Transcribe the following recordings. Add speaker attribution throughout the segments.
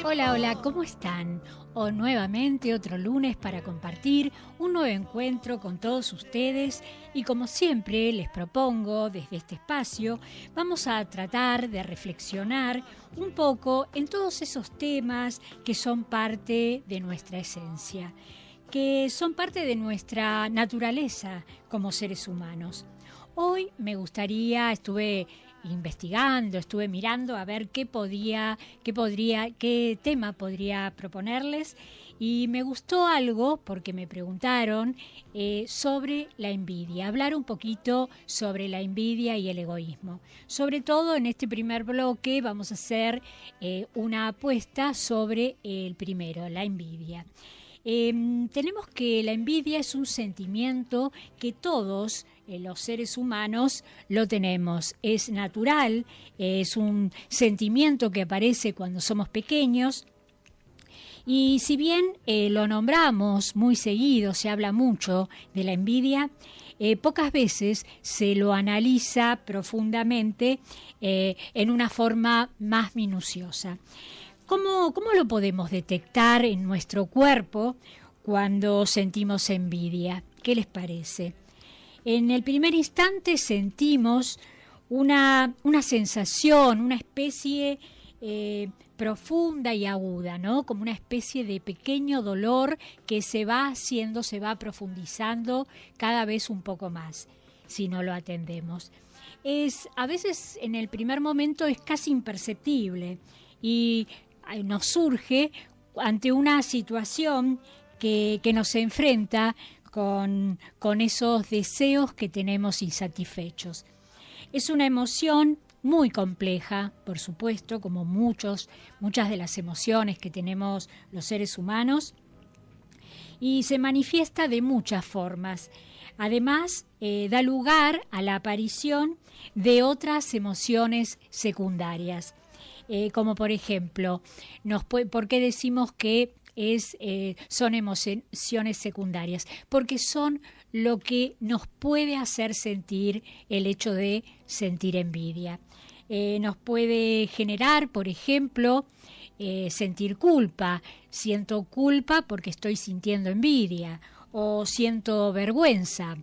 Speaker 1: Hola, hola, ¿cómo están? O nuevamente otro lunes para compartir un nuevo encuentro con todos ustedes y como siempre les propongo desde este espacio vamos a tratar de reflexionar un poco en todos esos temas que son parte de nuestra esencia, que son parte de nuestra naturaleza como seres humanos. Hoy me gustaría, estuve investigando, estuve mirando a ver qué tema podría proponerles y me gustó algo porque me preguntaron sobre la envidia, hablar un poquito sobre la envidia y el egoísmo. Sobre todo en este primer bloque vamos a hacer una apuesta sobre el primero, la envidia. Tenemos que la envidia es un sentimiento que todos los seres humanos lo tenemos. Es natural, es un sentimiento que aparece cuando somos pequeños. Y si bien lo nombramos muy seguido, se habla mucho de la envidia, pocas veces se lo analiza profundamente en una forma más minuciosa. ¿Cómo lo podemos detectar en nuestro cuerpo cuando sentimos envidia? ¿Qué les parece? En el primer instante sentimos una sensación, una especie profunda y aguda, ¿no? Como una especie de pequeño dolor que se va haciendo, se va profundizando cada vez un poco más, si no lo atendemos. A veces en el primer momento es casi imperceptible y nos surge ante una situación que nos enfrenta con esos deseos que tenemos insatisfechos. Es una emoción muy compleja, por supuesto, como muchas de las emociones que tenemos los seres humanos, y se manifiesta de muchas formas. Además, da lugar a la aparición de otras emociones secundarias. Como por ejemplo, ¿por qué decimos que son emociones secundarias? Porque son lo que nos puede hacer sentir el hecho de sentir envidia. Nos puede generar, por ejemplo, sentir culpa. Siento culpa porque estoy sintiendo envidia o siento vergüenza.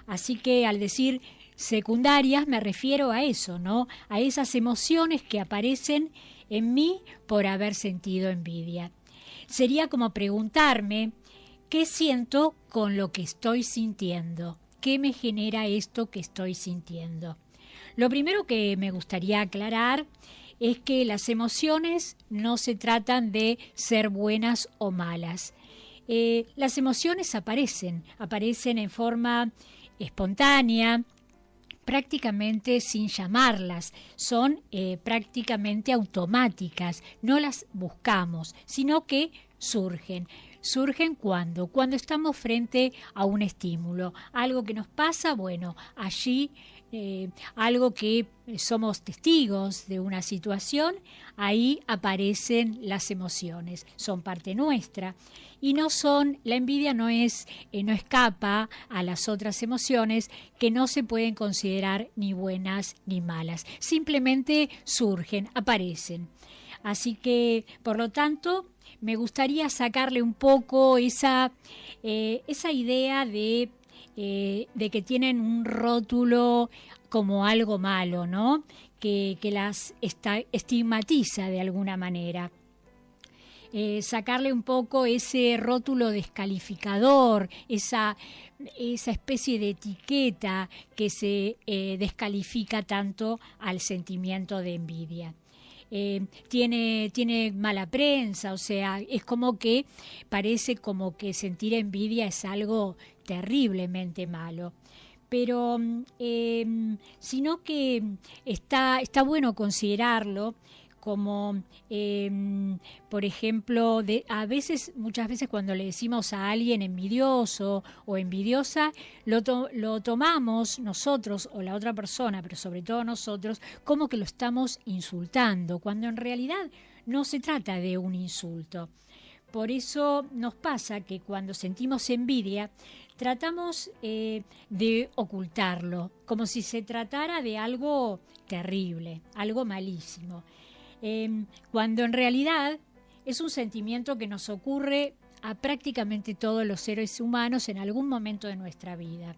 Speaker 1: Así que al decir secundarias me refiero a eso, ¿no? A esas emociones que aparecen en mí por haber sentido envidia. Sería como preguntarme qué siento con lo que estoy sintiendo, qué me genera esto que estoy sintiendo. Lo primero que me gustaría aclarar es que las emociones no se tratan de ser buenas o malas. Las emociones aparecen en forma espontánea, prácticamente sin llamarlas, son prácticamente automáticas, no las buscamos, sino que surgen. ¿Surgen cuando? Cuando estamos frente a un estímulo, algo que nos pasa, bueno, allí algo que somos testigos de una situación, ahí aparecen las emociones, son parte nuestra y la envidia no escapa a las otras emociones que no se pueden considerar ni buenas ni malas, simplemente surgen, aparecen. Así que, por lo tanto, me gustaría sacarle un poco esa idea de que tienen un rótulo como algo malo, ¿no? Que las estigmatiza de alguna manera. Sacarle un poco ese rótulo descalificador, esa especie de etiqueta que se descalifica tanto al sentimiento de envidia. Tiene mala prensa, o sea, es como que parece como que sentir envidia es algo terriblemente malo. Pero sino que está bueno considerarlo como, por ejemplo, muchas veces cuando le decimos a alguien envidioso o envidiosa, lo tomamos nosotros o la otra persona, pero sobre todo nosotros, como que lo estamos insultando, cuando en realidad no se trata de un insulto. Por eso nos pasa que cuando sentimos envidia, tratamos de ocultarlo, como si se tratara de algo terrible, algo malísimo. Cuando en realidad es un sentimiento que nos ocurre a prácticamente todos los seres humanos en algún momento de nuestra vida.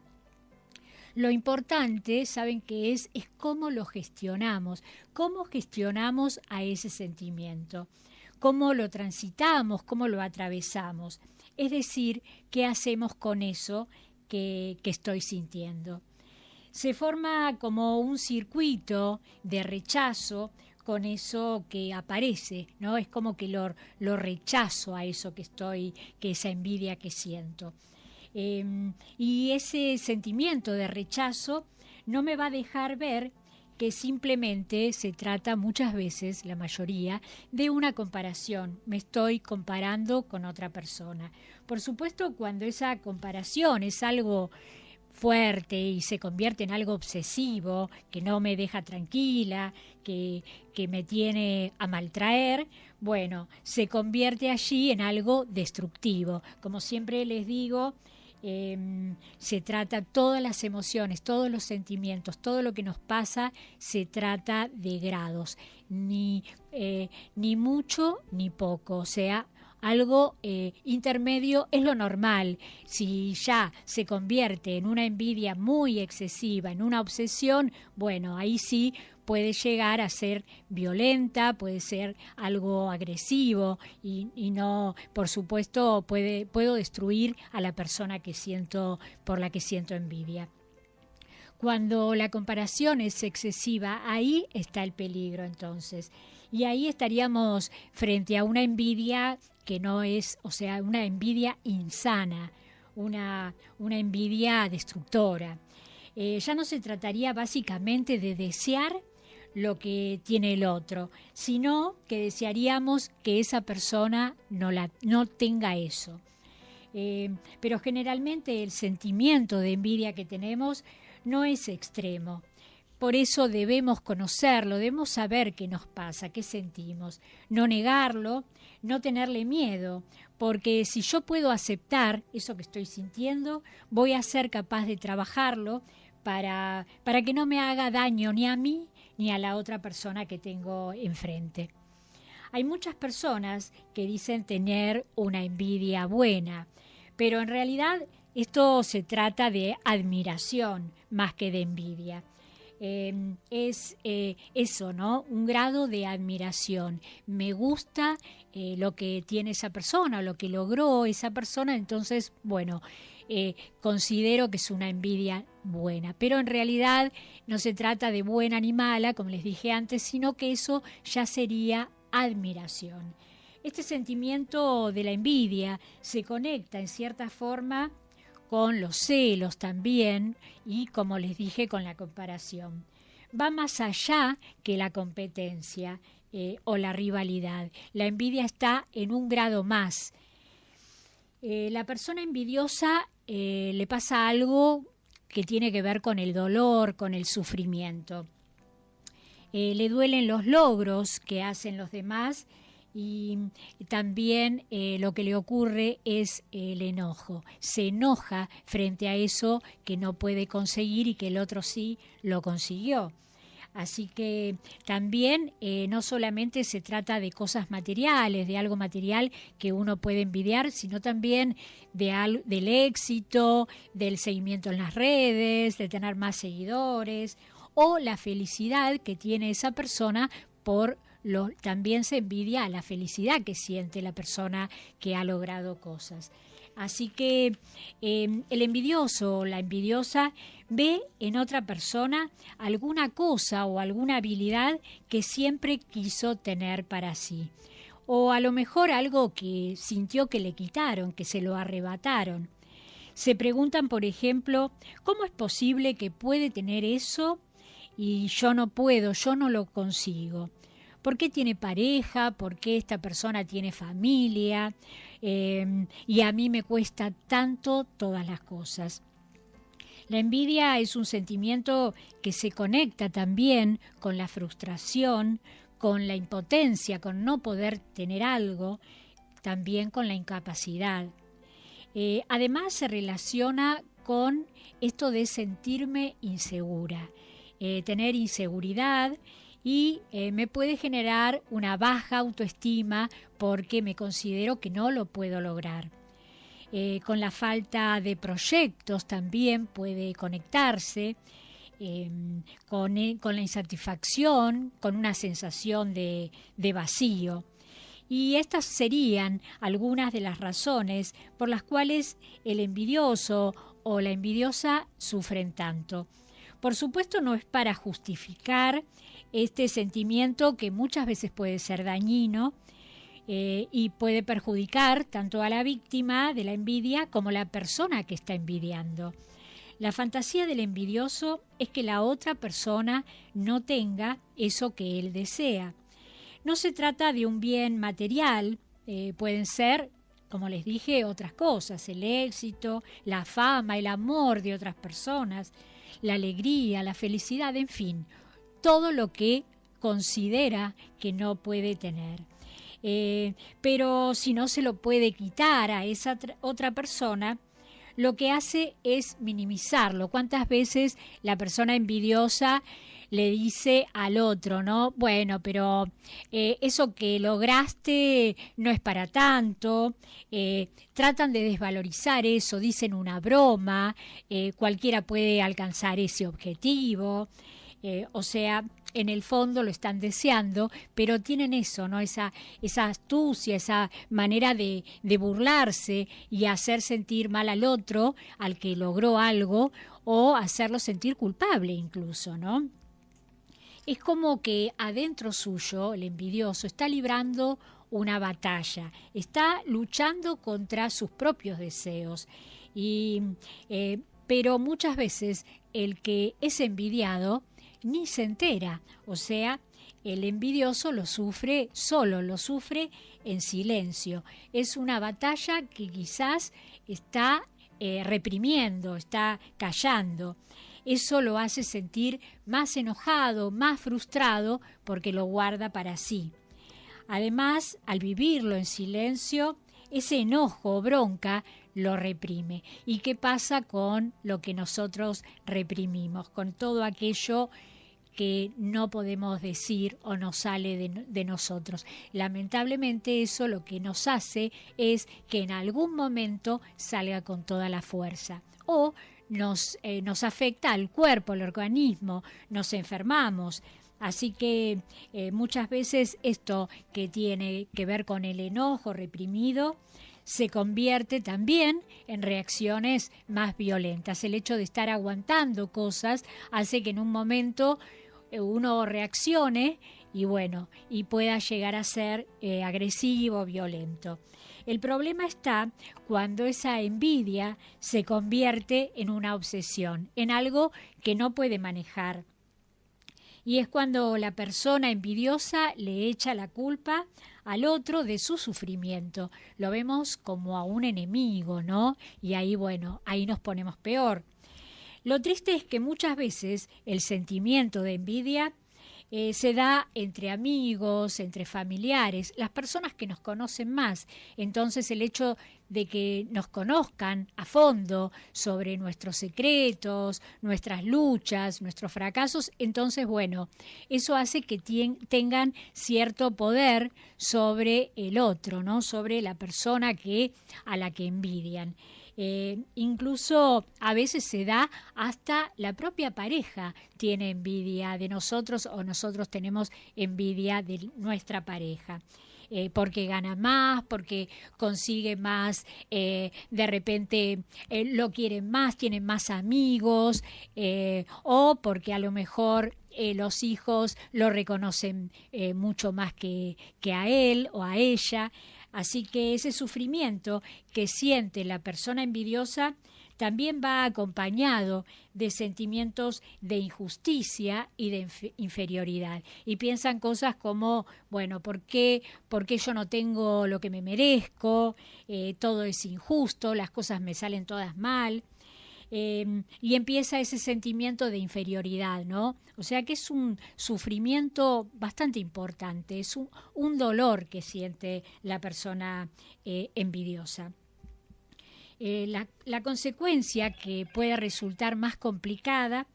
Speaker 1: Lo importante, ¿saben qué es? Es cómo lo gestionamos, cómo gestionamos a ese sentimiento, cómo lo transitamos, cómo lo atravesamos. Es decir, qué hacemos con eso que estoy sintiendo. Se forma como un circuito de rechazo con eso que aparece, ¿no? Es como que lo rechazo a eso que esa envidia que siento. Y ese sentimiento de rechazo no me va a dejar ver que simplemente se trata muchas veces, la mayoría, de una comparación. Me estoy comparando con otra persona. Por supuesto, cuando esa comparación es algo fuerte y se convierte en algo obsesivo, que no me deja tranquila, que me tiene a maltraer, bueno, se convierte allí en algo destructivo. Como siempre les digo, se trata todas las emociones, todos los sentimientos, todo lo que nos pasa, se trata de grados, ni mucho ni poco, o sea, algo intermedio es lo normal. Si ya se convierte en una envidia muy excesiva, en una obsesión, bueno, ahí sí puede llegar a ser violenta, puede ser algo agresivo y no, por supuesto, puedo destruir a la persona por la que siento envidia. Cuando la comparación es excesiva, ahí está el peligro entonces. Y ahí estaríamos frente a una envidia que no es, o sea, una envidia insana, una envidia destructora. Ya no se trataría básicamente de desear lo que tiene el otro, sino que desearíamos que esa persona no tenga eso. Pero generalmente el sentimiento de envidia que tenemos no es extremo. Por eso debemos conocerlo, debemos saber qué nos pasa, qué sentimos, no negarlo, no tenerle miedo, porque si yo puedo aceptar eso que estoy sintiendo, voy a ser capaz de trabajarlo para que no me haga daño ni a mí ni a la otra persona que tengo enfrente. Hay muchas personas que dicen tener una envidia buena, pero en realidad esto se trata de admiración más que de envidia. Es eso, ¿no? Un grado de admiración. Me gusta lo que tiene esa persona, lo que logró esa persona, entonces, bueno, considero que es una envidia buena. Pero en realidad no se trata de buena ni mala, como les dije antes, sino que eso ya sería admiración. Este sentimiento de la envidia se conecta en cierta forma con los celos también y, como les dije, con la comparación. Va más allá que la competencia o la rivalidad. La envidia está en un grado más. La persona envidiosa le pasa algo que tiene que ver con el dolor, con el sufrimiento. Le duelen los logros que hacen los demás y también lo que le ocurre es el enojo. Se enoja frente a eso que no puede conseguir y que el otro sí lo consiguió. Así que también no solamente se trata de cosas materiales, de algo material que uno puede envidiar, sino también del éxito, del seguimiento en las redes, de tener más seguidores o la felicidad que tiene esa persona también se envidia a la felicidad que siente la persona que ha logrado cosas. Así que el envidioso o la envidiosa ve en otra persona alguna cosa o alguna habilidad que siempre quiso tener para sí. O a lo mejor algo que sintió que le quitaron, que se lo arrebataron. Se preguntan, por ejemplo, ¿cómo es posible que puede tener eso y yo no puedo, yo no lo consigo? ¿Por qué tiene pareja? ¿Por qué esta persona tiene familia? Y a mí me cuesta tanto todas las cosas. La envidia es un sentimiento que se conecta también con la frustración, con la impotencia, con no poder tener algo, también con la incapacidad. Además se relaciona con esto de sentirme insegura, tener inseguridad y me puede generar una baja autoestima porque me considero que no lo puedo lograr. Con la falta de proyectos también puede conectarse, con la insatisfacción, con una sensación de vacío. Y estas serían algunas de las razones por las cuales el envidioso o la envidiosa sufren tanto. Por supuesto, no es para justificar este sentimiento que muchas veces puede ser dañino, y puede perjudicar tanto a la víctima de la envidia como a la persona que está envidiando. La fantasía del envidioso es que la otra persona no tenga eso que él desea. No se trata de un bien material, pueden ser, como les dije, otras cosas, el éxito, la fama, el amor de otras personas, la alegría, la felicidad, en fin, todo lo que considera que no puede tener. Pero si no se lo puede quitar a esa otra persona, lo que hace es minimizarlo. ¿Cuántas veces la persona envidiosa le dice al otro, ¿no? Bueno, pero eso que lograste no es para tanto. Tratan de desvalorizar eso, dicen una broma, cualquiera puede alcanzar ese objetivo. O sea, en el fondo lo están deseando, pero tienen eso, ¿no? Esa astucia, esa manera de burlarse y hacer sentir mal al otro, al que logró algo, o hacerlo sentir culpable incluso, ¿no? Es como que adentro suyo, el envidioso, está librando una batalla, está luchando contra sus propios deseos. Pero muchas veces el que es envidiado ni se entera, o sea, el envidioso lo sufre solo, lo sufre en silencio. Es una batalla que quizás está reprimiendo, está callando. Eso lo hace sentir más enojado, más frustrado, porque lo guarda para sí. Además, al vivirlo en silencio, ese enojo o bronca lo reprime. ¿Y qué pasa con lo que nosotros reprimimos? Con todo aquello que no podemos decir o no sale de nosotros. Lamentablemente eso lo que nos hace es que en algún momento salga con toda la fuerza. O nos afecta al cuerpo, al organismo, nos enfermamos. Así que muchas veces esto que tiene que ver con el enojo reprimido se convierte también en reacciones más violentas. El hecho de estar aguantando cosas hace que en un momento uno reaccione y pueda llegar a ser agresivo, violento. El problema está cuando esa envidia se convierte en una obsesión, en algo que no puede manejar. Y es cuando la persona envidiosa le echa la culpa al otro de su sufrimiento. Lo vemos como a un enemigo, ¿no? Y ahí nos ponemos peor. Lo triste es que muchas veces el sentimiento de envidia se da entre amigos, entre familiares, las personas que nos conocen más. Entonces el hecho de que nos conozcan a fondo sobre nuestros secretos, nuestras luchas, nuestros fracasos, entonces eso hace que tengan cierto poder sobre el otro, ¿no? Sobre la persona a la que envidian. Incluso a veces se da hasta la propia pareja tiene envidia de nosotros o nosotros tenemos envidia de nuestra pareja. Porque gana más, porque consigue más, de repente lo quieren más, tienen más amigos, o porque a lo mejor los hijos lo reconocen mucho más que a él o a ella. Así que ese sufrimiento que siente la persona envidiosa también va acompañado de sentimientos de injusticia y de inferioridad. Y piensan cosas como, ¿por qué yo no tengo lo que me merezco? Todo es injusto, las cosas me salen todas mal. Y empieza ese sentimiento de inferioridad, ¿no? O sea que es un sufrimiento bastante importante, es un dolor que siente la persona envidiosa. La consecuencia que puede resultar más complicada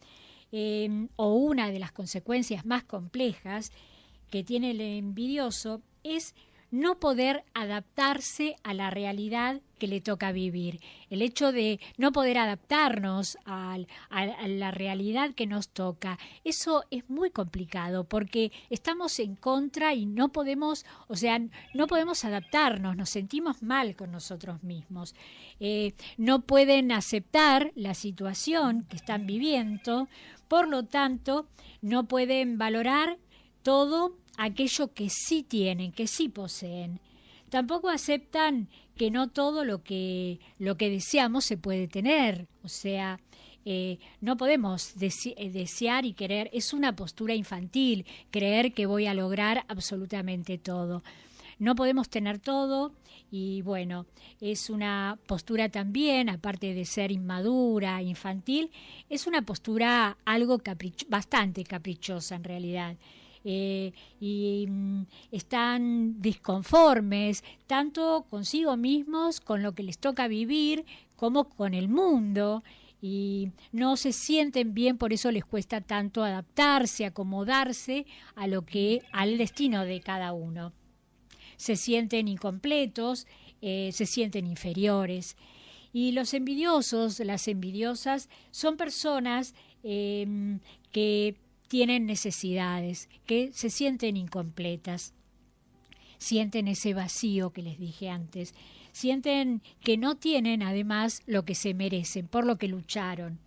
Speaker 1: o una de las consecuencias más complejas que tiene el envidioso es no poder adaptarse a la realidad que le toca vivir. El hecho de no poder adaptarnos a la realidad que nos toca, eso es muy complicado porque estamos en contra y no podemos, no podemos adaptarnos, nos sentimos mal con nosotros mismos. No pueden aceptar la situación que están viviendo, por lo tanto, no pueden valorar todo aquello que sí tienen, que sí poseen. Tampoco aceptan que no todo lo que deseamos se puede tener. No podemos desear y querer. Es una postura infantil, creer que voy a lograr absolutamente todo. No podemos tener todo y bueno, es una postura también, aparte de ser inmadura, infantil, es una postura algo bastante caprichosa en realidad. Están disconformes tanto consigo mismos, con lo que les toca vivir, como con el mundo, y no se sienten bien, por eso les cuesta tanto adaptarse, acomodarse al destino de cada uno. Se sienten incompletos, se sienten inferiores. Y los envidiosos, las envidiosas, son personas que tienen necesidades, que se sienten incompletas, sienten ese vacío que les dije antes, sienten que no tienen además lo que se merecen, por lo que lucharon.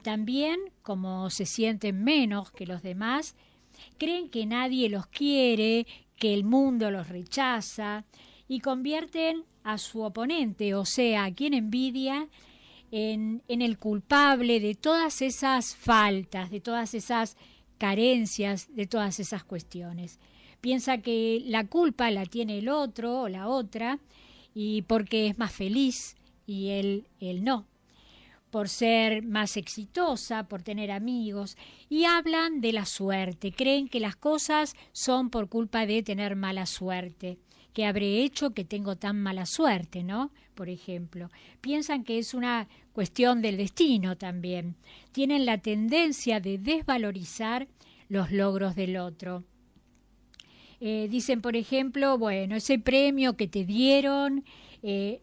Speaker 1: También, como se sienten menos que los demás, creen que nadie los quiere, que el mundo los rechaza y convierten a su oponente, o sea, a quien envidia, en el culpable de todas esas faltas, de todas esas carencias, de todas esas cuestiones. Piensa que la culpa la tiene el otro o la otra, y porque es más feliz y él no, por ser más exitosa, por tener amigos, y hablan de la suerte, creen que las cosas son por culpa de tener mala suerte. ¿Qué habré hecho que tengo tan mala suerte, no? Por ejemplo, piensan que es una cuestión del destino también. Tienen la tendencia de desvalorizar los logros del otro. Dicen, por ejemplo, bueno, ese premio que te dieron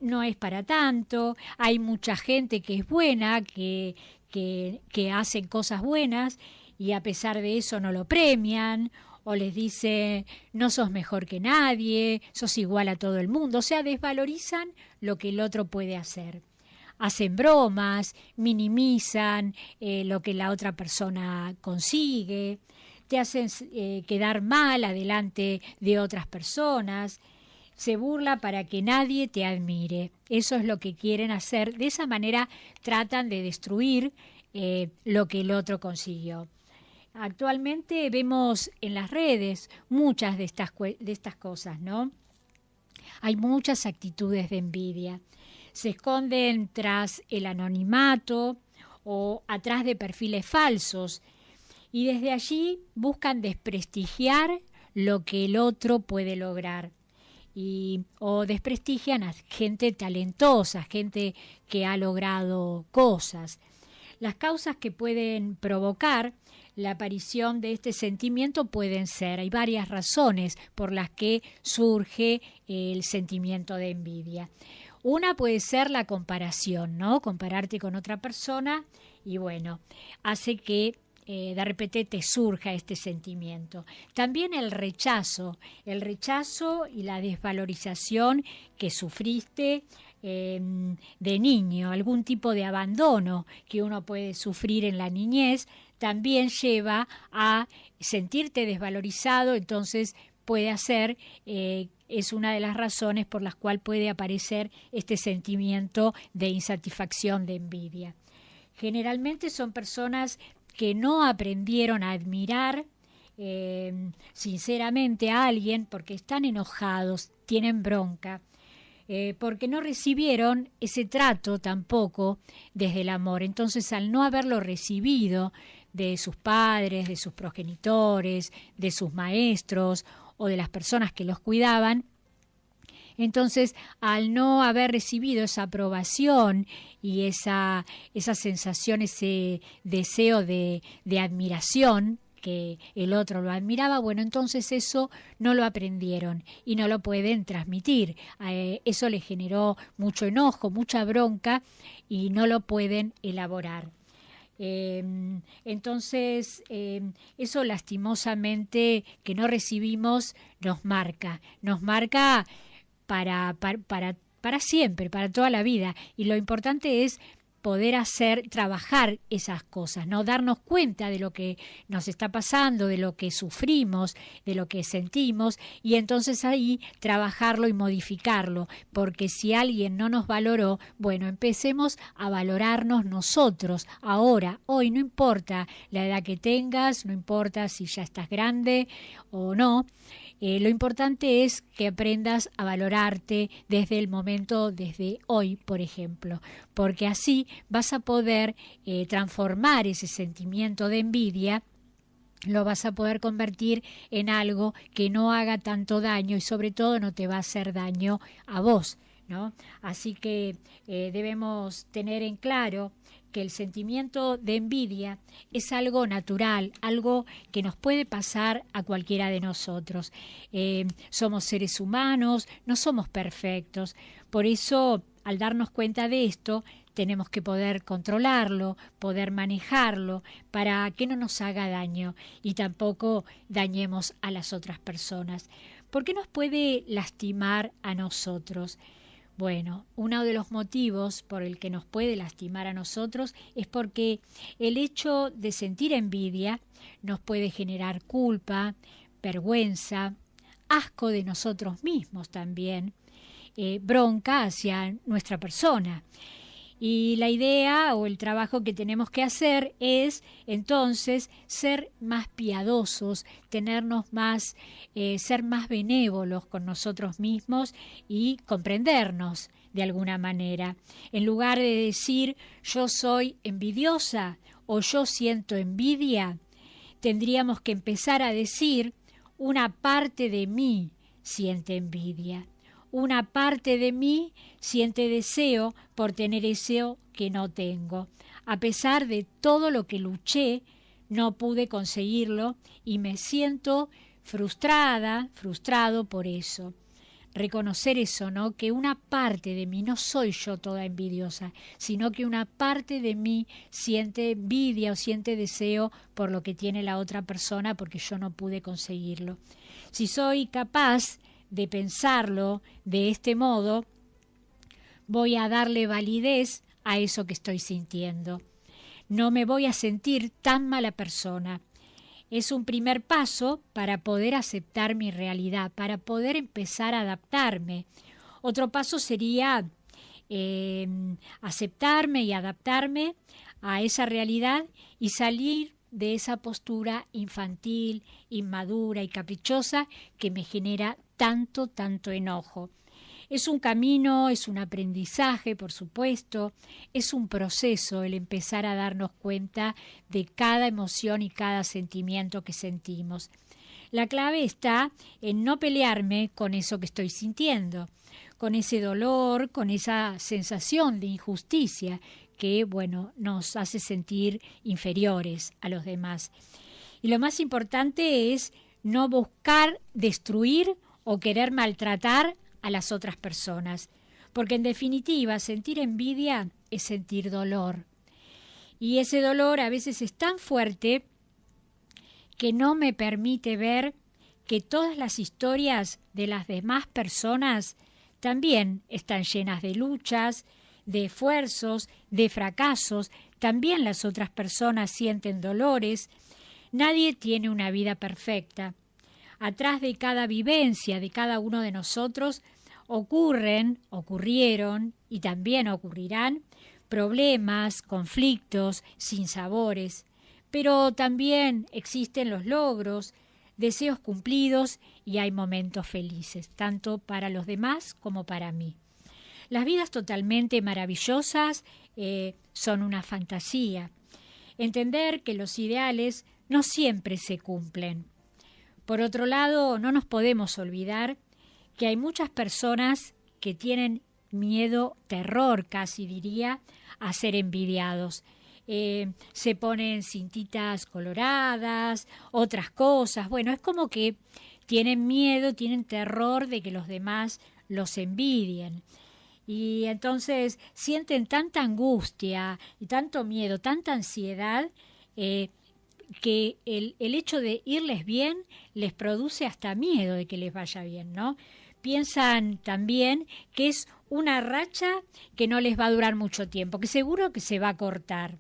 Speaker 1: no es para tanto, hay mucha gente que es buena, que hacen cosas buenas y a pesar de eso no lo premian, o les dice no sos mejor que nadie, sos igual a todo el mundo, o sea, desvalorizan lo que el otro puede hacer. Hacen bromas, minimizan lo que la otra persona consigue, te hacen quedar mal adelante de otras personas, se burla para que nadie te admire. Eso es lo que quieren hacer. De esa manera tratan de destruir lo que el otro consiguió. Actualmente vemos en las redes muchas de estas cosas, ¿no? Hay muchas actitudes de envidia. Se esconden tras el anonimato o atrás de perfiles falsos y desde allí buscan desprestigiar lo que el otro puede lograr. O desprestigian a gente talentosa, gente que ha logrado cosas. Las causas que pueden provocar la aparición de este sentimiento pueden ser, hay varias razones por las que surge el sentimiento de envidia. Una puede ser la comparación, ¿no? Compararte con otra persona y bueno, hace que de repente te surja este sentimiento. También el rechazo y la desvalorización que sufriste de niño, algún tipo de abandono que uno puede sufrir en la niñez, también lleva a sentirte desvalorizado, entonces puede hacer, es una de las razones por las cuales puede aparecer este sentimiento de insatisfacción, de envidia. Generalmente son personas que no aprendieron a admirar sinceramente a alguien porque están enojados, tienen bronca, porque no recibieron ese trato tampoco desde el amor. Entonces, al no haberlo recibido de sus padres, de sus progenitores, de sus maestros o de las personas que los cuidaban, Entonces, al no haber recibido esa aprobación y esa sensación, ese deseo de admiración, que el otro lo admiraba, bueno, entonces eso no lo aprendieron y no lo pueden transmitir. Eso les generó mucho enojo, mucha bronca y no lo pueden elaborar. Entonces, eso lastimosamente que no recibimos nos marca para siempre, para toda la vida. Y lo importante es poder trabajar esas cosas, ¿no? Darnos cuenta de lo que nos está pasando, de lo que sufrimos, de lo que sentimos, y entonces ahí trabajarlo y modificarlo, porque si alguien no nos valoró, bueno, empecemos a valorarnos nosotros, ahora, hoy, no importa la edad que tengas, no importa si ya estás grande o no. Lo importante es que aprendas a valorarte desde el momento, desde hoy, por ejemplo, porque así vas a poder transformar ese sentimiento de envidia, lo vas a poder convertir en algo que no haga tanto daño y sobre todo no te va a hacer daño a vos, ¿no? Así que debemos tener en claro que el sentimiento de envidia es algo natural, algo que nos puede pasar a cualquiera de nosotros. Somos seres humanos, no somos perfectos. Por eso, al darnos cuenta de esto, tenemos que poder controlarlo, poder manejarlo para que no nos haga daño y tampoco dañemos a las otras personas. ¿Por qué nos puede lastimar a nosotros? Bueno, uno de los motivos por el que nos puede lastimar a nosotros es porque el hecho de sentir envidia nos puede generar culpa, vergüenza, asco de nosotros mismos también, bronca hacia nuestra persona. Y la idea o el trabajo que tenemos que hacer es entonces ser más piadosos, ser más benévolos con nosotros mismos y comprendernos de alguna manera. En lugar de decir yo soy envidiosa o yo siento envidia, tendríamos que empezar a decir una parte de mí siente envidia. Una parte de mí siente deseo por tener eso que no tengo. A pesar de todo lo que luché, no pude conseguirlo y me siento frustrado por eso. Reconocer eso, ¿no? Que una parte de mí, no soy yo toda envidiosa, sino que una parte de mí siente envidia o siente deseo por lo que tiene la otra persona porque yo no pude conseguirlo. Si soy capaz de pensarlo de este modo, voy a darle validez a eso que estoy sintiendo. No me voy a sentir tan mala persona. Es un primer paso para poder aceptar mi realidad, para poder empezar a adaptarme. Otro paso sería aceptarme y adaptarme a esa realidad y salir de esa postura infantil, inmadura y caprichosa que me genera tanto enojo. Es un camino, es un aprendizaje, por supuesto, es un proceso el empezar a darnos cuenta de cada emoción y cada sentimiento que sentimos. La clave está en no pelearme con eso que estoy sintiendo, con ese dolor, con esa sensación de injusticia que, bueno, nos hace sentir inferiores a los demás. Y lo más importante es no buscar destruir o querer maltratar a las otras personas, porque en definitiva sentir envidia es sentir dolor. Y ese dolor a veces es tan fuerte que no me permite ver que todas las historias de las demás personas también están llenas de luchas, de esfuerzos, de fracasos. También las otras personas sienten dolores. Nadie tiene una vida perfecta. Atrás de cada vivencia de cada uno de nosotros ocurrieron y también ocurrirán problemas, conflictos, sinsabores, pero también existen los logros, deseos cumplidos y hay momentos felices, tanto para los demás como para mí. Las vidas totalmente maravillosas son una fantasía. Entender que los ideales no siempre se cumplen. Por otro lado, no nos podemos olvidar que hay muchas personas que tienen miedo, terror casi diría, a ser envidiados. Se ponen cintitas coloradas, otras cosas. Bueno, es como que tienen miedo, tienen terror de que los demás los envidien. Y entonces sienten tanta angustia y tanto miedo, tanta ansiedad, que el hecho de irles bien les produce hasta miedo de que les vaya bien, ¿no? Piensan también que es una racha que no les va a durar mucho tiempo, que seguro que se va a cortar.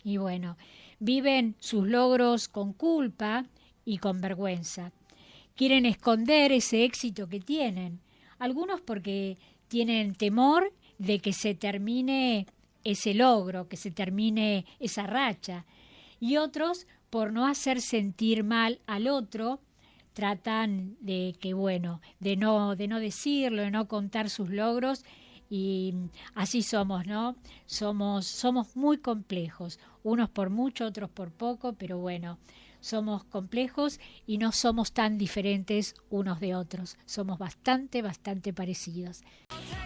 Speaker 1: Y bueno, viven sus logros con culpa y con vergüenza. Quieren esconder ese éxito que tienen. Algunos porque tienen temor de que se termine ese logro, que se termine esa racha. Y otros, por no hacer sentir mal al otro, tratan de que, bueno, de no decirlo, de no contar sus logros, y así somos, ¿no? Somos muy complejos, unos por mucho, otros por poco, pero bueno, somos complejos y no somos tan diferentes unos de otros, somos bastante parecidos.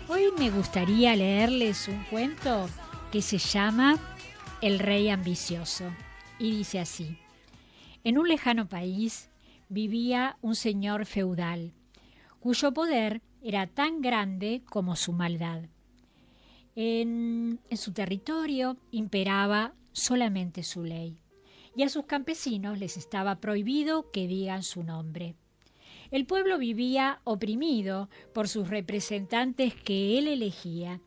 Speaker 1: Hoy me gustaría leerles un cuento que se llama El rey ambicioso, y dice así: en un lejano país vivía un señor feudal, cuyo poder era tan grande como su maldad. En su territorio imperaba solamente su ley, y a sus campesinos les estaba prohibido que digan su nombre. El pueblo vivía oprimido por sus representantes que él elegía,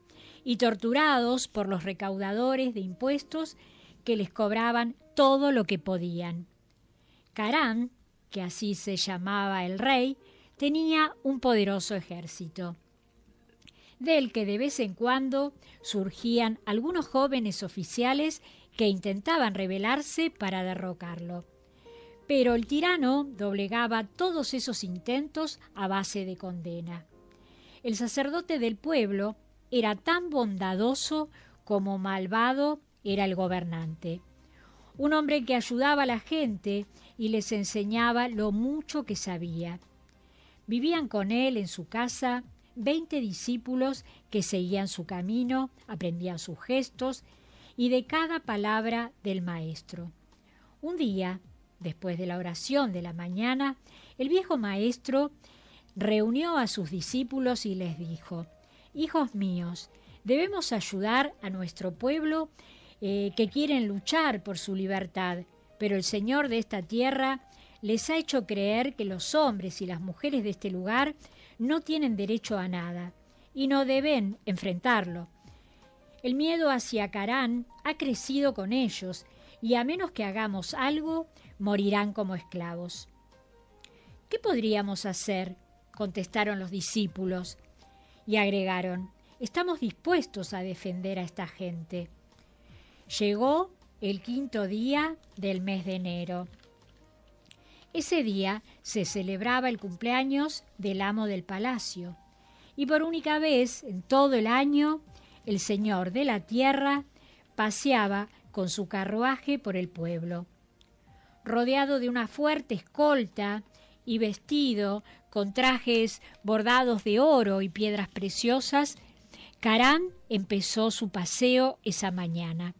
Speaker 1: y torturados por los recaudadores de impuestos que les cobraban todo lo que podían. Carán, que así se llamaba el rey, tenía un poderoso ejército, del que de vez en cuando surgían algunos jóvenes oficiales que intentaban rebelarse para derrocarlo. Pero el tirano doblegaba todos esos intentos a base de condena. El sacerdote del pueblo era tan bondadoso como malvado era el gobernante. Un hombre que ayudaba a la gente y les enseñaba lo mucho que sabía. Vivían con él en su casa 20 discípulos que seguían su camino, aprendían sus gestos y de cada palabra del maestro. Un día, después de la oración de la mañana, el viejo maestro reunió a sus discípulos y les dijo: «Hijos míos, debemos ayudar a nuestro pueblo que quieren luchar por su libertad, pero el Señor de esta tierra les ha hecho creer que los hombres y las mujeres de este lugar no tienen derecho a nada y no deben enfrentarlo. El miedo hacia Carán ha crecido con ellos y a menos que hagamos algo, morirán como esclavos». «¿Qué podríamos hacer?», contestaron los discípulos, y agregaron: «Estamos dispuestos a defender a esta gente». Llegó el 5.º día del mes de enero. Ese día se celebraba el cumpleaños del amo del palacio, y por única vez en todo el año el señor de la tierra paseaba con su carruaje por el pueblo. Rodeado de una fuerte escolta y vestido con trajes bordados de oro y piedras preciosas, Carán empezó su paseo esa mañana.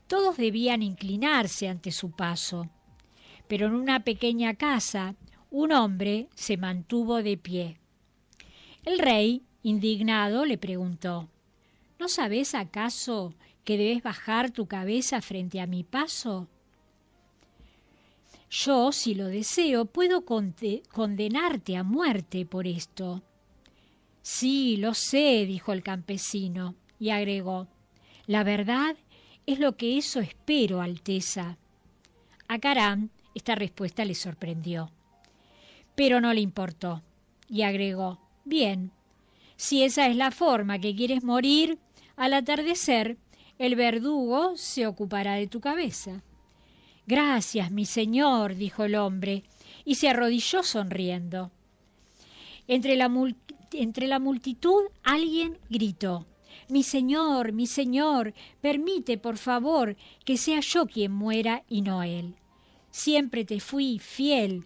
Speaker 1: Todos debían inclinarse ante su paso, pero en una pequeña casa un hombre se mantuvo de pie. El rey, indignado, le preguntó: «¿No sabes acaso que debes bajar tu cabeza frente a mi paso? Yo, si lo deseo, puedo condenarte a muerte por esto». «Sí, lo sé», dijo el campesino, y agregó: «La verdad es lo que eso espero, Alteza». A Carán esta respuesta le sorprendió, pero no le importó, y agregó: «Bien, si esa es la forma que quieres morir, al atardecer el verdugo se ocupará de tu cabeza». «Gracias, mi señor», dijo el hombre, y se arrodilló sonriendo. Entre la multitud alguien gritó: mi señor, permite, por favor, que sea yo quien muera y no él. Siempre te fui fiel,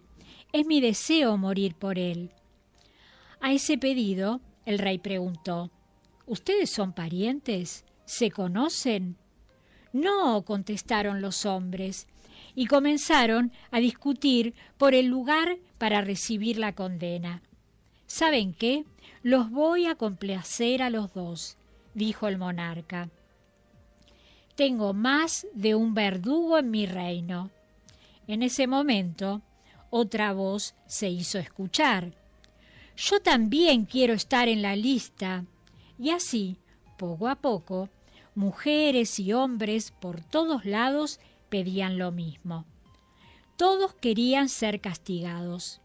Speaker 1: es mi deseo morir por él». A ese pedido, el rey preguntó: ¿Ustedes son parientes? ¿Se conocen? No, contestaron los hombres, y comenzaron a discutir por el lugar para recibir la condena. ¿Saben qué? Los voy a complacer a los dos, dijo el monarca. Tengo más de un verdugo en mi reino. En ese momento, otra voz se hizo escuchar. Yo también quiero estar en la lista. Y así, poco a poco, mujeres y hombres por todos lados pedían lo mismo. Todos querían ser castigados.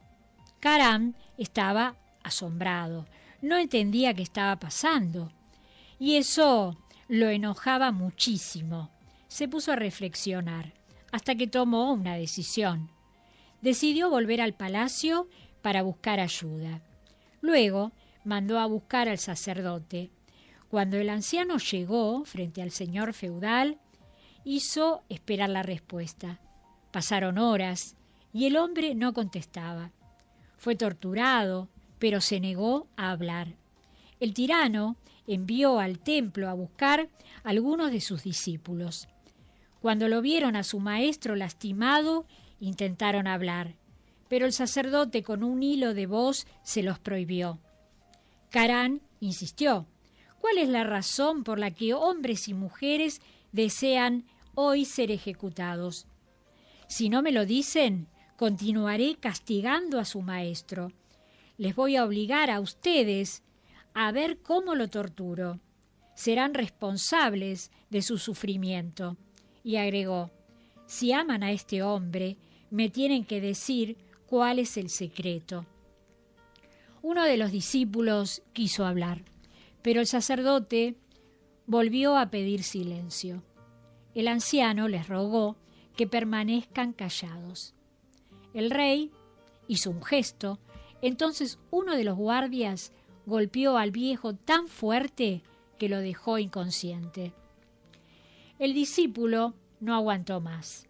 Speaker 1: Caram estaba asombrado, no entendía qué estaba pasando, y eso lo enojaba muchísimo. Se puso a reflexionar, hasta que tomó una decisión. Decidió volver al palacio para buscar ayuda. Luego mandó a buscar al sacerdote. Cuando el anciano llegó frente al señor feudal, hizo esperar la respuesta. Pasaron horas y el hombre no contestaba. Fue torturado, pero se negó a hablar. El tirano envió al templo a buscar a algunos de sus discípulos. Cuando lo vieron a su maestro lastimado, intentaron hablar, pero el sacerdote con un hilo de voz se los prohibió. Caram insistió: ¿cuál es la razón por la que hombres y mujeres desean hoy ser ejecutados? Si no me lo dicen, continuaré castigando a su maestro. Les voy a obligar a ustedes a ver cómo lo torturo. Serán responsables de su sufrimiento. Y agregó: si aman a este hombre, me tienen que decir cuál es el secreto. Uno de los discípulos quiso hablar, pero el sacerdote volvió a pedir silencio. El anciano les rogó que permanezcan callados. El rey hizo un gesto. Entonces uno de los guardias golpeó al viejo tan fuerte que lo dejó inconsciente. El discípulo no aguantó más,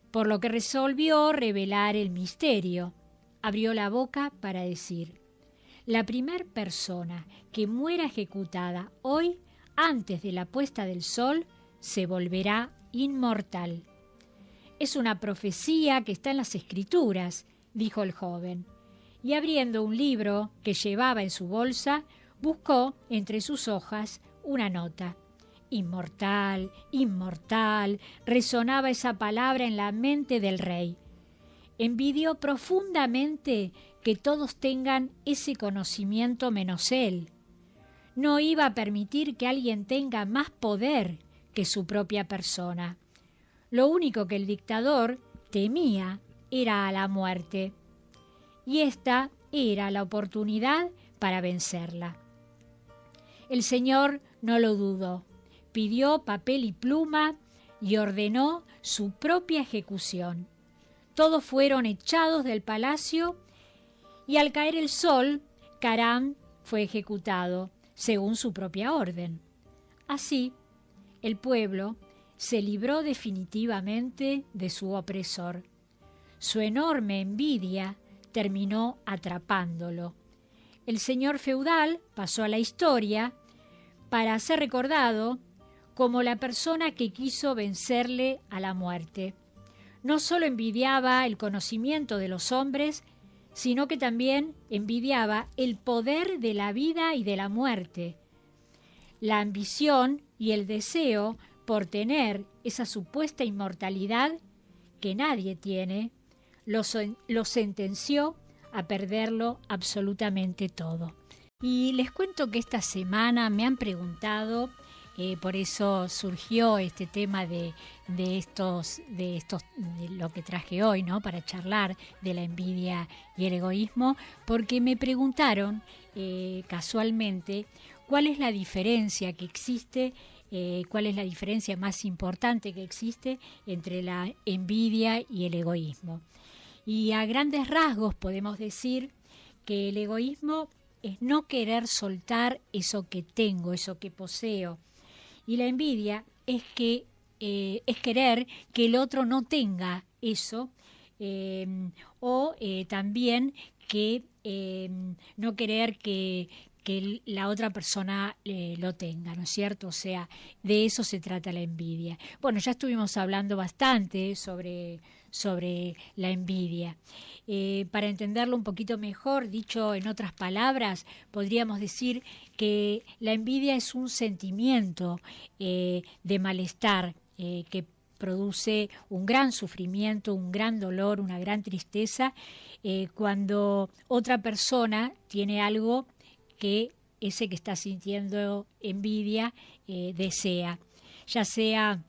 Speaker 1: por lo que resolvió revelar el misterio. Abrió la boca para decir: la primer persona que muera ejecutada hoy, antes de la puesta del sol, se volverá inmortal. Es una profecía que está en las Escrituras, dijo el joven, y abriendo un libro que llevaba en su bolsa, buscó entre sus hojas una nota. Inmortal, inmortal, resonaba esa palabra en la mente del rey. Envidió profundamente que todos tengan ese conocimiento menos él. No iba a permitir que alguien tenga más poder que su propia persona. Lo único que el dictador temía era a la muerte, y esta era la oportunidad para vencerla. El señor no lo dudó, pidió papel y pluma y ordenó su propia ejecución. Todos fueron echados del palacio y al caer el sol, Caram fue ejecutado según su propia orden. Así, el pueblo se libró definitivamente de su opresor. Su enorme envidia terminó atrapándolo. El señor feudal pasó a la historia para ser recordado como la persona que quiso vencerle a la muerte. No solo envidiaba el conocimiento de los hombres, sino que también envidiaba el poder de la vida y de la muerte. La ambición y el deseo por tener esa supuesta inmortalidad que nadie tiene, lo sentenció a perderlo absolutamente todo. Y les cuento que esta semana me han preguntado, por eso surgió este tema de lo que traje hoy, ¿no? Para charlar de la envidia y el egoísmo, porque me preguntaron casualmente cuál es la diferencia que existe, cuál es la diferencia más importante que existe entre la envidia y el egoísmo. Y a grandes rasgos podemos decir que el egoísmo es no querer soltar eso que tengo, eso que poseo. Y la envidia es querer que el otro no tenga eso, o también que no querer que la otra persona lo tenga, ¿no es cierto? O sea, de eso se trata la envidia. Bueno, ya estuvimos hablando bastante sobre la envidia. Para entenderlo un poquito mejor, dicho en otras palabras, podríamos decir que la envidia es un sentimiento de malestar que produce un gran sufrimiento, un gran dolor, una gran tristeza, cuando otra persona tiene algo que ese que está sintiendo envidia desea, ya sea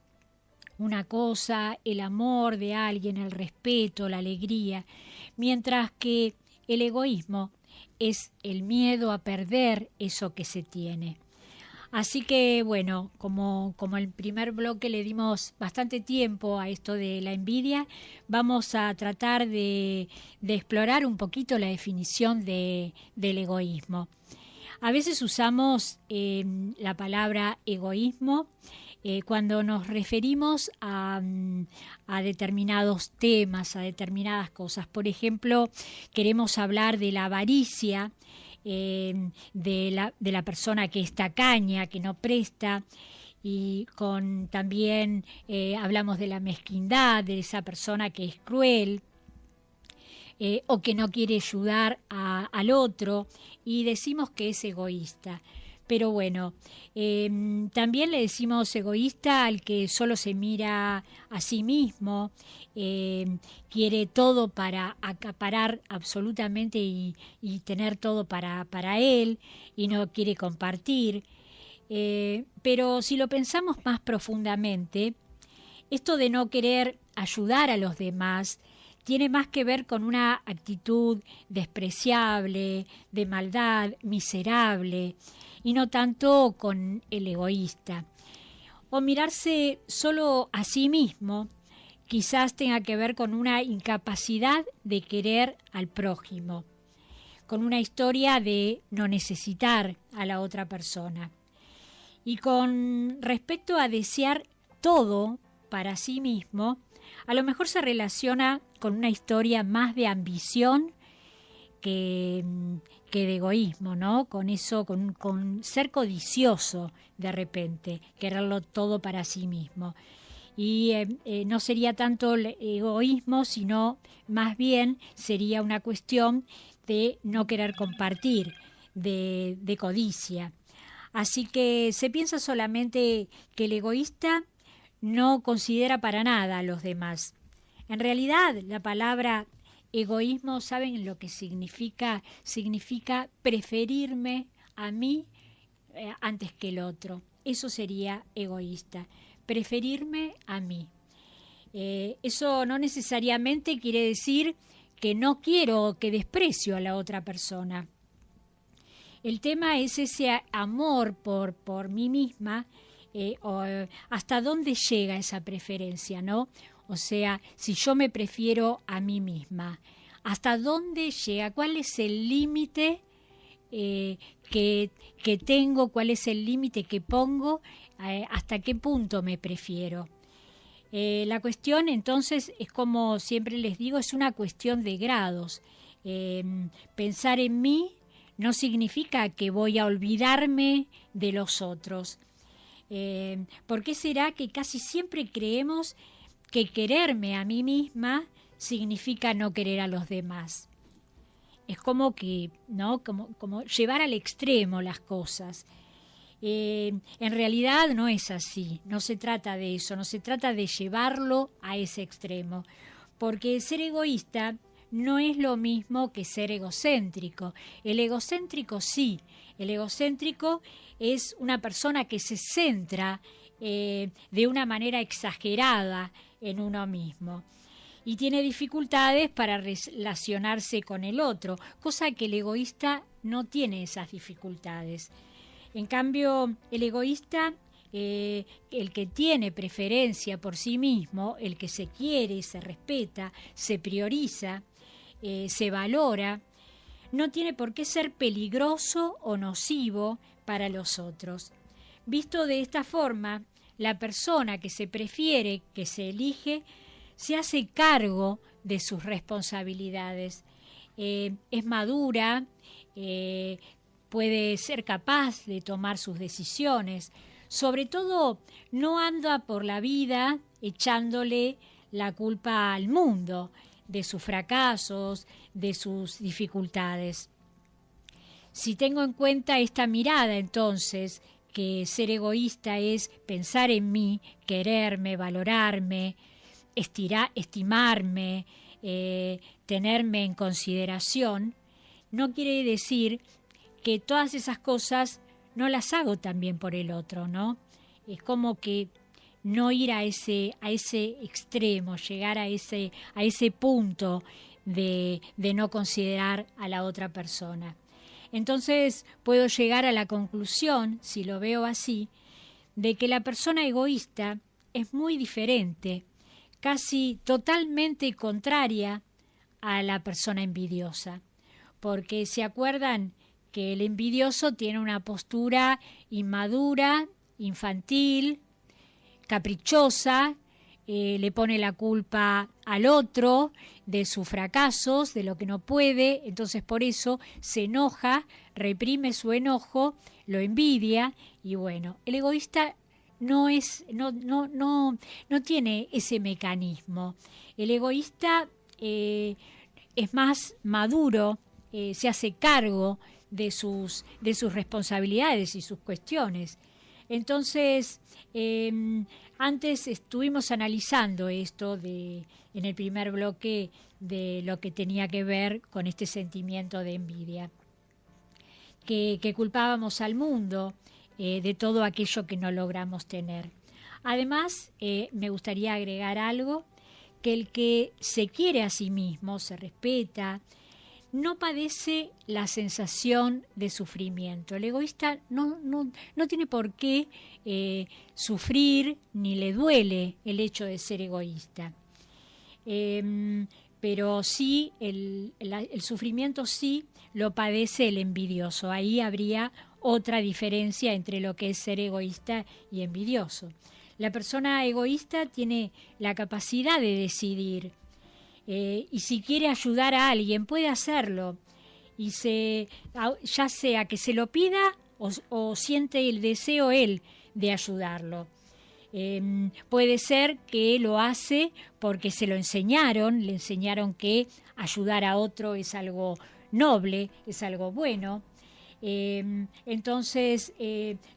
Speaker 1: una cosa, el amor de alguien, el respeto, la alegría, mientras que el egoísmo es el miedo a perder eso que se tiene. Así que, bueno, como el primer bloque le dimos bastante tiempo a esto de la envidia, vamos a tratar de explorar un poquito la definición del egoísmo. A veces usamos la palabra egoísmo cuando nos referimos a determinados temas, a determinadas cosas. Por ejemplo, queremos hablar de la avaricia, de la persona que es tacaña, que no presta, y también hablamos de la mezquindad, de esa persona que es cruel, o que no quiere ayudar al otro, y decimos que es egoísta. Pero bueno, también le decimos egoísta al que solo se mira a sí mismo, quiere todo para acaparar absolutamente y tener todo para él, y no quiere compartir. Pero si lo pensamos más profundamente, esto de no querer ayudar a los demás tiene más que ver con una actitud despreciable, de maldad, miserable, y no tanto con el egoísta. O mirarse solo a sí mismo quizás tenga que ver con una incapacidad de querer al prójimo, con una historia de no necesitar a la otra persona. Y con respecto a desear todo para sí mismo, a lo mejor se relaciona con una historia más de ambición que de egoísmo, ¿no? Con eso, con ser codicioso de repente, quererlo todo para sí mismo. Y no sería tanto el egoísmo, sino más bien sería una cuestión de no querer compartir, de codicia. Así que se piensa solamente que el egoísta no considera para nada a los demás. En realidad, la palabra egoísmo, ¿saben lo que significa? Significa preferirme a mí antes que el otro. Eso sería egoísta, preferirme a mí. Eso no necesariamente quiere decir que no quiero, que desprecio a la otra persona. El tema es ese amor por mí misma, hasta dónde llega esa preferencia, ¿no? O sea, si yo me prefiero a mí misma, ¿hasta dónde llega? ¿Cuál es el límite que tengo? ¿Cuál es el límite que pongo? ¿Hasta qué punto me prefiero? La cuestión, entonces, es como siempre les digo, es una cuestión de grados. Pensar en mí no significa que voy a olvidarme de los otros. ¿Por qué será que casi siempre creemos que quererme a mí misma significa no querer a los demás? Es como que, ¿no? Como llevar al extremo las cosas. En realidad no es así, no se trata de eso, no se trata de llevarlo a ese extremo, porque ser egoísta no es lo mismo que ser egocéntrico. El egocéntrico sí, el egocéntrico es una persona que se centra de una manera exagerada en uno mismo y tiene dificultades para relacionarse con el otro, cosa que el egoísta no tiene esas dificultades. En cambio, el egoísta, el que tiene preferencia por sí mismo, el que se quiere, se respeta, se prioriza, se valora, no tiene por qué ser peligroso o nocivo para los otros. Visto de esta forma, la persona que se prefiere, que se elige, se hace cargo de sus responsabilidades es madura, puede ser capaz de tomar sus decisiones. Sobre todo, no anda por la vida echándole la culpa al mundo de sus fracasos, de sus dificultades. Si tengo en cuenta esta mirada, entonces, que ser egoísta es pensar en mí, quererme, valorarme, estimarme, tenerme en consideración, no quiere decir que todas esas cosas no las hago también por el otro, ¿no? Es como que no ir a ese extremo, llegar a ese punto de no considerar a la otra persona. Entonces puedo llegar a la conclusión, si lo veo así, de que la persona egoísta es muy diferente, casi totalmente contraria a la persona envidiosa. Porque se acuerdan que el envidioso tiene una postura inmadura, infantil, caprichosa, le pone la culpa al otro de sus fracasos, de lo que no puede, entonces por eso se enoja, reprime su enojo, lo envidia y bueno, el egoísta no tiene ese mecanismo. El egoísta es más maduro, se hace cargo de sus responsabilidades y sus cuestiones. Entonces, antes estuvimos analizando esto en el primer bloque de lo que tenía que ver con este sentimiento de envidia, que culpábamos al mundo de todo aquello que no logramos tener. Además, me gustaría agregar algo, que el que se quiere a sí mismo, se respeta, no padece la sensación de sufrimiento. El egoísta no tiene por qué sufrir ni le duele el hecho de ser egoísta. Pero sí, el sufrimiento sí lo padece el envidioso. Ahí habría otra diferencia entre lo que es ser egoísta y envidioso. La persona egoísta tiene la capacidad de decidir. Y si quiere ayudar a alguien, puede hacerlo. Y ya sea que se lo pida o siente el deseo él de ayudarlo. Puede ser que lo hace porque se lo enseñaron, le enseñaron que ayudar a otro es algo noble, es algo bueno. Entonces,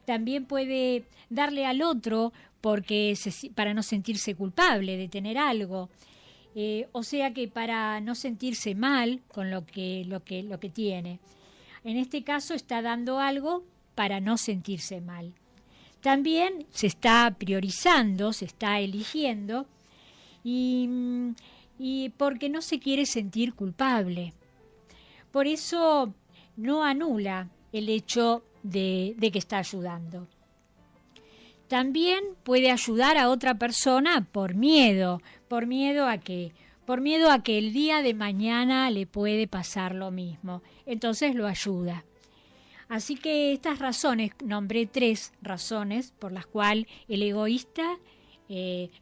Speaker 1: también puede darle al otro para no sentirse culpable de tener algo. O sea que para no sentirse mal con lo que tiene. En este caso está dando algo para no sentirse mal. También se está priorizando, se está eligiendo y porque no se quiere sentir culpable. Por eso no anula el hecho de que está ayudando. También puede ayudar a otra persona por miedo a que el día de mañana le puede pasar lo mismo. Entonces lo ayuda. Así que estas razones, nombré 3 razones por las cuales el egoísta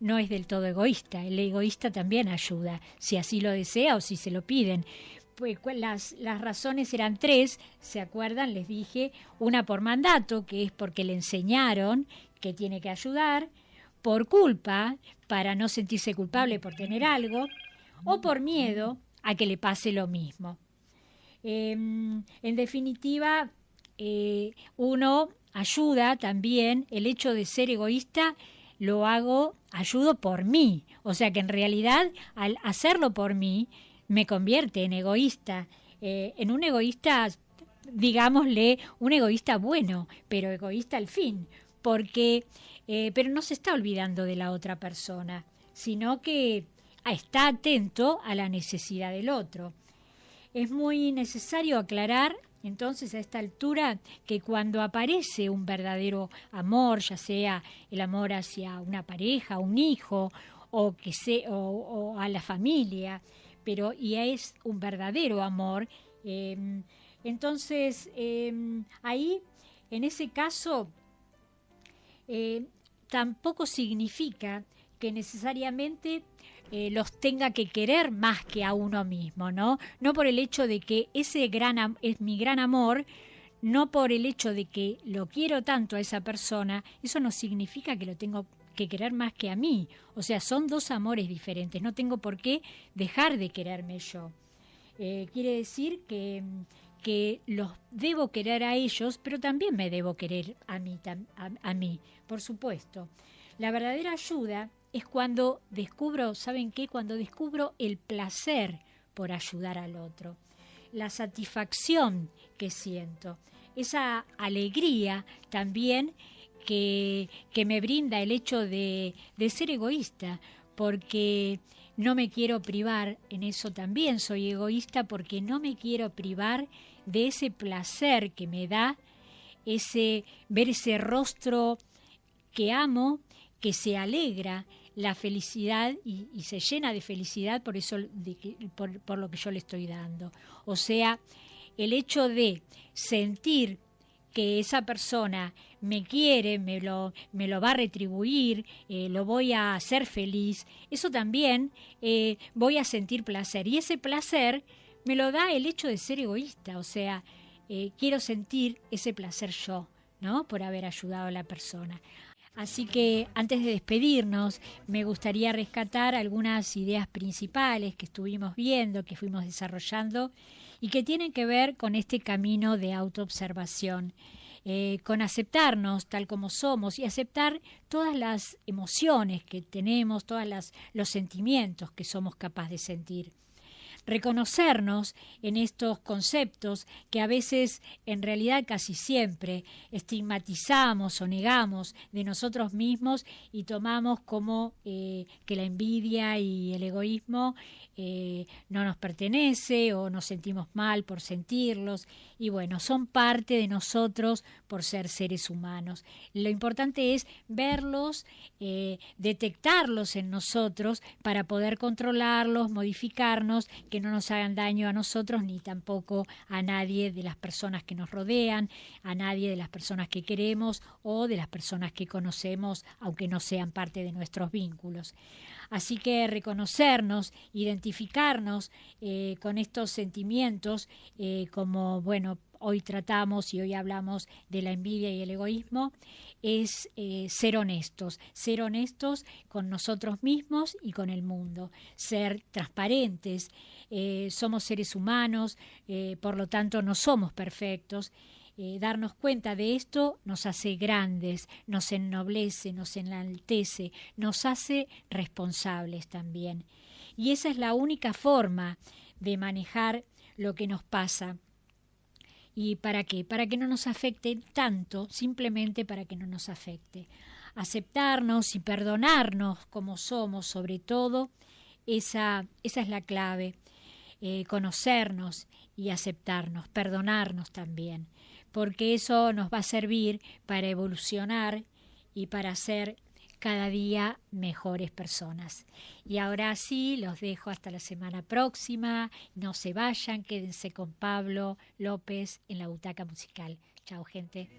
Speaker 1: no es del todo egoísta. El egoísta también ayuda, si así lo desea o si se lo piden. Pues las razones eran 3, ¿se acuerdan? Les dije, una por mandato, que es porque le enseñaron que tiene que ayudar, por culpa, para no sentirse culpable por tener algo, o por miedo a que le pase lo mismo. En definitiva, uno ayuda también, el hecho de ser egoísta ayudo por mí, o sea que en realidad al hacerlo por mí me convierte en egoísta, en un egoísta, digámosle, un egoísta bueno, pero egoísta al fin, pero no se está olvidando de la otra persona, sino que está atento a la necesidad del otro. Es muy necesario aclarar, entonces, a esta altura, que cuando aparece un verdadero amor, ya sea el amor hacia una pareja, un hijo, o a la familia, y es un verdadero amor, entonces ahí, en ese caso, tampoco significa que necesariamente los tenga que querer más que a uno mismo, ¿no? No por el hecho de que ese es mi gran amor, no por el hecho de que lo quiero tanto a esa persona, eso no significa que lo tengo que querer más que a mí. O sea, son dos amores diferentes, no tengo por qué dejar de quererme yo. Quiere decir que los debo querer a ellos, pero también me debo querer a mí, por supuesto. La verdadera ayuda es cuando descubro, ¿saben qué? Cuando descubro el placer por ayudar al otro, la satisfacción que siento, esa alegría también que me brinda el hecho de ser egoísta, porque no me quiero privar, en eso también soy egoísta, porque no me quiero privar de ese placer que me da ver ese rostro que amo, que se alegra, la felicidad y se llena de felicidad por eso, por lo que yo le estoy dando. O sea, el hecho de sentir que esa persona me quiere, me lo va a retribuir, lo voy a hacer feliz, eso también voy a sentir placer. Y ese placer me lo da el hecho de ser egoísta, o sea, quiero sentir ese placer yo, ¿no? Por haber ayudado a la persona. Así que antes de despedirnos, me gustaría rescatar algunas ideas principales que estuvimos viendo, que fuimos desarrollando y que tienen que ver con este camino de autoobservación, con aceptarnos tal como somos y aceptar todas las emociones que tenemos, los sentimientos que somos capaces de sentir. Reconocernos en estos conceptos que a veces, en realidad casi siempre, estigmatizamos o negamos de nosotros mismos y tomamos como que la envidia y el egoísmo no nos pertenece o nos sentimos mal por sentirlos y bueno, son parte de nosotros por ser seres humanos. Lo importante es verlos, detectarlos en nosotros para poder controlarlos, modificarnos, que no nos hagan daño a nosotros ni tampoco a nadie de las personas que nos rodean, a nadie de las personas que queremos o de las personas que conocemos, aunque no sean parte de nuestros vínculos. Así que reconocernos, identificarnos con estos sentimientos, como bueno, hoy tratamos y hoy hablamos de la envidia y el egoísmo, es ser honestos con nosotros mismos y con el mundo, ser transparentes. Somos seres humanos, por lo tanto no somos perfectos. Darnos cuenta de esto nos hace grandes, nos ennoblece, nos enaltece, nos hace responsables también. Y esa es la única forma de manejar lo que nos pasa. ¿Y para qué? Para que no nos afecte tanto, simplemente para que no nos afecte. Aceptarnos y perdonarnos como somos, sobre todo, esa es la clave. Conocernos y aceptarnos, perdonarnos también, porque eso nos va a servir para evolucionar y para ser cada día mejores personas. Y ahora sí, los dejo hasta la semana próxima. No se vayan, quédense con Pablo López en la Butaca Musical. Chao, gente.